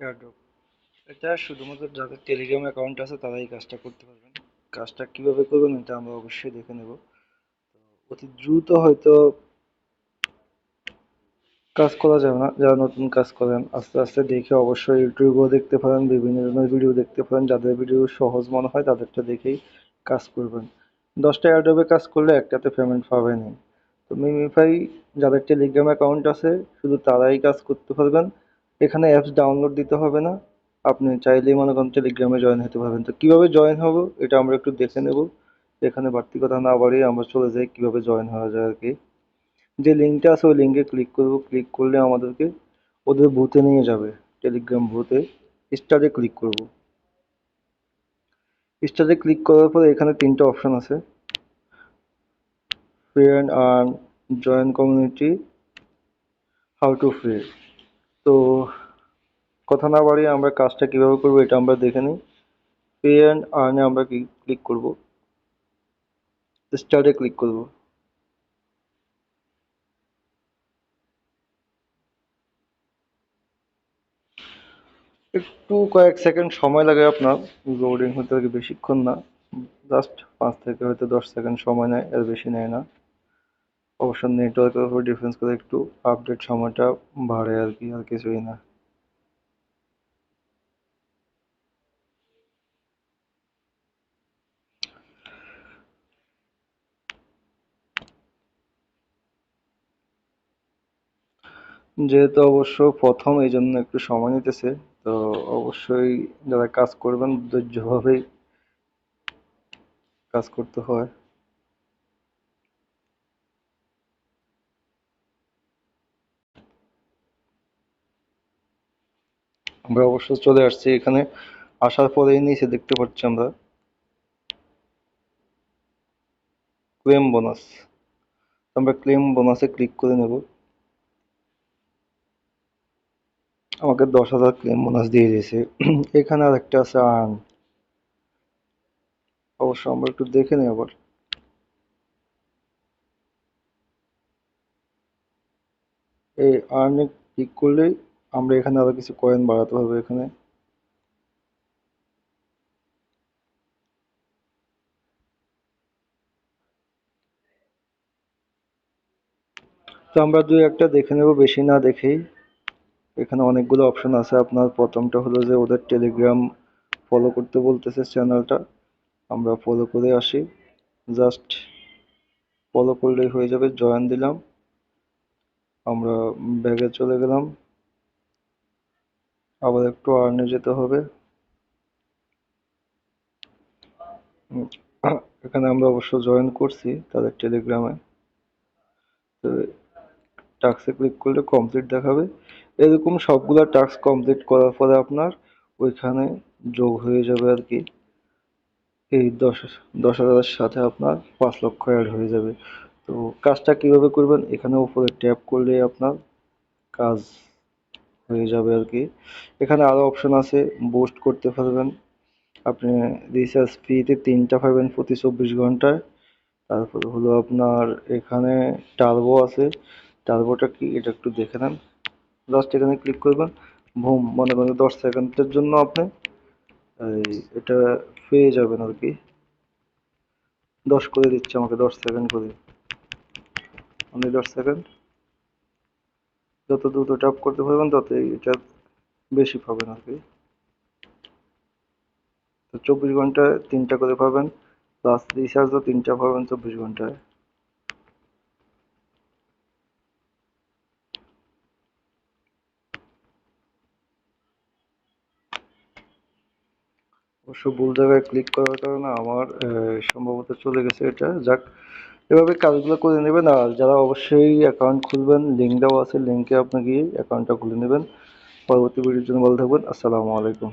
Airdrop এটা শুধুমাত্র যাদের টেলিগ্রাম অ্যাকাউন্ট আছে তারাই এই কাজটা করতে পারবেন। কাজটা কিভাবে করবেন এটা আমরা অবশ্যই দেখে নেব। অতি দ্রুত হয়তো কাজ করা যাবে না, যারা নতুন কাজ করেন আস্তে আস্তে দেখে অবশ্যই ইউটিউবেও দেখতে পারেন, বিভিন্ন ধরনের ভিডিও দেখতে পারেন, যাদের ভিডিও সহজ মনে হয় তাদেরটা দেখেই কাজ করবেন। 10টা এয়ারড্রপে কাজ করলে একটাতে পেমেন্ট পাবেনই। তো মিমিফাই যাদের টেলিগ্রাম অ্যাকাউন্ট আছে শুধু তারাই কাজ করতে পারবেন। এখানে অ্যাপস ডাউনলোড দিতে হবে না, আপনি চাইলেই মনে করেন টেলিগ্রামে জয়েন হতে পারবেন। তো কিভাবে জয়েন হব এটা আমরা একটু দেখে নেব। এখানে বাড়তি কথা না বাড়িয়ে আমরা চলে যাই কিভাবে জয়েন হওয়া যায় আর কি। যে লিঙ্কটা আছে ওই লিঙ্কে ক্লিক করব, ক্লিক করলে আমাদেরকে ওদের বুথে নিয়ে যাবে, টেলিগ্রাম বুথে। স্টার্টে ক্লিক করব। স্টার্টে ক্লিক করার পরে এখানে তিনটা অপশন আছে, free and earn, join community, how to free. তো কথা না বাড়িয়ে আমরা কাজটা কিভাবে করব এটা আমরা দেখে নিই। পে অ্যান্ড আর্নে আমরা ক্লিক করব, স্টার্টে ক্লিক করব। একটু কয়েক সেকেন্ড সময় লাগে আপনার লোডিং হতে, আর কি বেশিক্ষণ না, জাস্ট 5 থেকে হয়তো 10 সেকেন্ড সময় নেয়, এর বেশি নেয় না। অবশ্য নেটওয়ার্কের উপর ডিফারেন্স করে একটু আপডেট সময়টা বাড়ে আর কি, আর কিছুই না। যেহেতু অবশ্য প্রথম এই জন্য একটু সময় নিতেছে, তো অবশ্যই যারা কাজ করবেন ধৈর্যভাবেই কাজ করতে হয়। আমরা অবশ্য চলে আসছি এখানে, আসার পরেই নিচে দেখতে পাচ্ছি আমরা ক্লেম বোনাস। আমরা ক্লেম বোনাসে ক্লিক করে নেব। আমাকে 10,000 ক্লেম বোনাস দিয়ে দিয়েছে। এখানে আর একটা আছে আর্ন, অবশ্য আমরা একটু দেখে নিই আবার। এই আর্নে ক্লিক করলেই আমরা এখানে আরো কিছু কয়েন বাড়াতে হবে এখানে। তো আমরা দুই একটা দেখে নেব, বেশি না দেখেই। এখানে অনেকগুলো অপশন আছে আপনার। প্রথমটা হলো যে ওদের টেলিগ্রাম ফলো করতে বলতেছে চ্যানেলটা, আমরা ফলো করে আসি। জাস্ট ফলো করলেই হয়ে যাবে, জয়েন দিলাম, আমরা ব্যাগে চলে গেলাম, আবার একটু আর্নে যেতে হবে। উম, এখানে আমরা অবশ্য জয়েন করছি তাদের টেলিগ্রামে। তো টাস্কে ক্লিক করলে কমপ্লিট দেখাবে। এরকম সবগুলা টাস্ক কমপ্লিট করার পরে আপনার ওইখানে যোগ হয়ে যাবে আর কি। এই 10,000-এর সাথে আপনার 5 লক্ষ অ্যাড হয়ে যাবে। তো কাজটা কিভাবে করবেন, এখানে উপরে ট্যাপ করলে আপনার কাজ হয়ে যাবে আর কি। এখানে আরো অপশন আছে, বুস্ট করতে পারবেন আপনি। রিচার্জ ফ্রিতে 3টা পাবেন প্রতি 24 ঘন্টায়। তারপর হলো আপনার এখানে টার্বো আছে। টার্বোটা কি এটা একটু দেখে নেন। জাস্ট এখানে ক্লিক করবেন, বুম, মনে করেন 10 সেকেন্ডের জন্য আপনি এটা পেয়ে যাবেন আর কি। 10 করে দিচ্ছে আমাকে, 10 সেকেন্ড করে, অনলি 10 সেকেন্ড। যত দ্রুত ট্যাপ করতে পারবেন ততই এটা বেশি পাবেন আর কি। তো 24 ঘন্টায় 3টা করে পাবেন, প্লাস রিচার্জও 3টা পাবেন 24 ঘন্টায়। অবশ্য ভুল জায়গায় ক্লিক করার কারণে আমার সম্ভবত চলে গেছে এটা। যাক, এভাবে কাজগুলো করে নেবেন। আর যারা অবশ্যই অ্যাকাউন্ট খুলবেন, লিঙ্ক দেওয়া আছে, লিঙ্কে আপনি গিয়ে অ্যাকাউন্টটা খুলে নেবেন। পরবর্তী ভিডিওর জন্য ভালো থাকবেন। আসসালামু আলাইকুম।